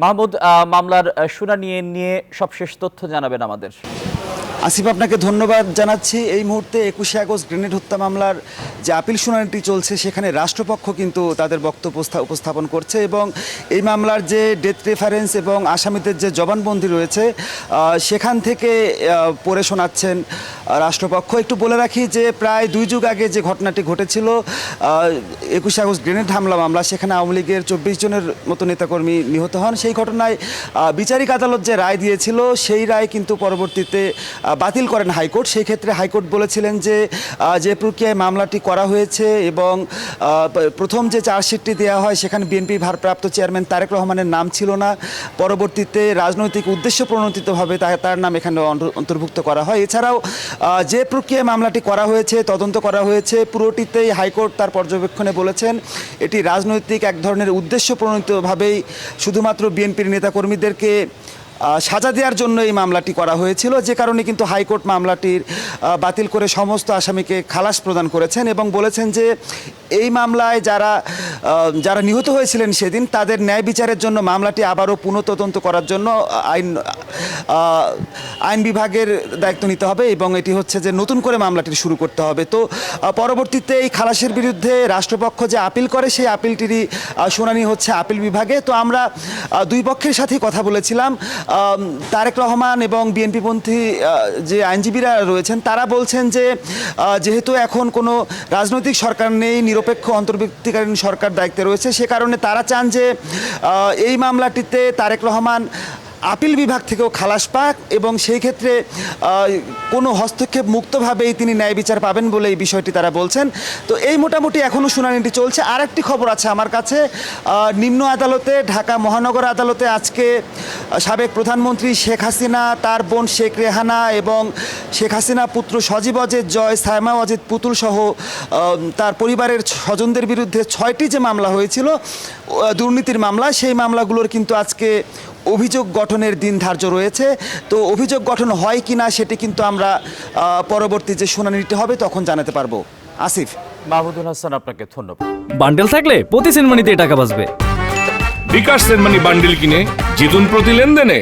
মাহমুদ, মামলার শুনানি নিয়ে সবশেষ তথ্য জানাবেন আমাদের। আসিফ, আপনাকে ধন্যবাদ জানাচ্ছি। এই মুহূর্তে 21শে আগস্ট গ্রেনেড হত্যা মামলার যে আপিল শুনানিটি চলছে সেখানে রাষ্ট্রপক্ষ কিন্তু তাদের বক্তব্য উপস্থাপন করছে এবং এই মামলার যে ডেথ রেফারেন্স এবং আসামিদের যে জবানবন্দি রয়েছে সেখান থেকে পড়ে শোনাচ্ছেন রাষ্ট্রপক্ষ। একটু বলে রাখি যে প্রায় 2 যুগ আগে যে ঘটনাটি ঘটেছিল 21শে আগস্ট গ্রেনেড হামলা মামলা, সেখানে আওয়ামী লীগের 24 জনের মতো নেতাকর্মী নিহত হন। সেই ঘটনায় বিচারিক আদালত যে রায় দিয়েছিল সেই রায় কিন্তু পরবর্তীতে বাতিল করেন হাইকোর্ট। সেই ক্ষেত্রে হাইকোর্ট বলেছিলেন যে প্রক্রিয়ায় মামলাটি করা হয়েছে এবং প্রথম যে চার্জশিটটি দেওয়া হয় সেখানে বিএনপি ভারপ্রাপ্ত চেয়ারম্যান তারেক রহমানের নাম ছিল না, পরবর্তীতে রাজনৈতিক উদ্দেশ্য প্রণোদিতভাবে তার নাম এখানে অন্তর্ভুক্ত করা হয়। এছাড়াও যে প্রক্রিয়ায় মামলাটি করা হয়েছে, তদন্ত করা হয়েছে, পুরোটিতেই হাইকোর্ট তার পর্যবেক্ষণে বলেছেন এটি রাজনৈতিক এক ধরনের উদ্দেশ্য প্রণোদিতভাবেই শুধুমাত্র বিএনপির নেতাকর্মীদেরকে সাজা দেওয়ার জন্য এই মামলাটি করা হয়েছিল, যে কারণে কিন্তু হাইকোর্ট মামলাটির বাতিল করে সমস্ত আসামিকে খালাস প্রদান করেছেন এবং বলেছেন যে এই মামলায় যারা নিহত হয়েছিলেন সেদিন তাদের ন্যায় বিচারের জন্য মামলাটি আবারও পুনঃতদন্ত করার জন্য আইন বিভাগের দায়িত্ব নিতে হবে এবং এটি হচ্ছে যে নতুন করে মামলাটি শুরু করতে হবে। তো পরবর্তীতে এই খালাসের বিরুদ্ধে রাষ্ট্রপক্ষ যে আপিল করে সেই আপিলটিরই শুনানি হচ্ছে আপিল বিভাগে। তো আমরা দুই পক্ষের সাথেই কথা বলেছিলাম। তারেক রহমান এবং বিএনপিপন্থী যে আইনজীবীরা রয়েছেন তারা বলছেন যে যেহেতু এখন কোনো রাজনৈতিক সরকার নেই, নিরপেক্ষ অন্তর্বর্তীকালীন সরকার দায়িত্বে রয়েছে, সে কারণে তারা চান যে এই মামলাটিতে তারেক রহমান আপিল বিভাগ থেকেও খালাস পাক এবং সেই ক্ষেত্রে কোনো হস্তক্ষেপ মুক্তভাবেই তিনি ন্যায় বিচার পাবেন বলে এই বিষয়টি তারা বলছেন। তো এই মোটামুটি এখনও শুনানিটি চলছে। আর একটি খবর আছে আমার কাছে, নিম্ন আদালতে, ঢাকা মহানগর আদালতে আজকে সাবেক প্রধানমন্ত্রী শেখ হাসিনা, তার বোন শেখ রেহানা এবং শেখ হাসিনা পুত্র সজীব অজিত জয়, সায়মা অজিত পুতুল সহ তার পরিবারের স্বজনদের বিরুদ্ধে 6টি যে মামলা হয়েছিল দুর্নীতির মামলা, সেই মামলাগুলোর কিন্তু আজকে অভিযোগ গঠনের দিন ধার্য রয়েছে। তো অভিযোগ গঠন হয় কি না সেটি কিন্তু আমরা পরবর্তী যে শুনানিটি হবে তখন জানাতে পারবো। আসিফ। মাহমুদুল হাসান, আপনাকে ধন্যবাদ। বান্ডেল থাকলে প্রতি সেনমানিতে টাকা বাঁচবে। বিকাশ সেনমানি বান্ডিল কিনে জিতুন প্রতি লেনদেনে।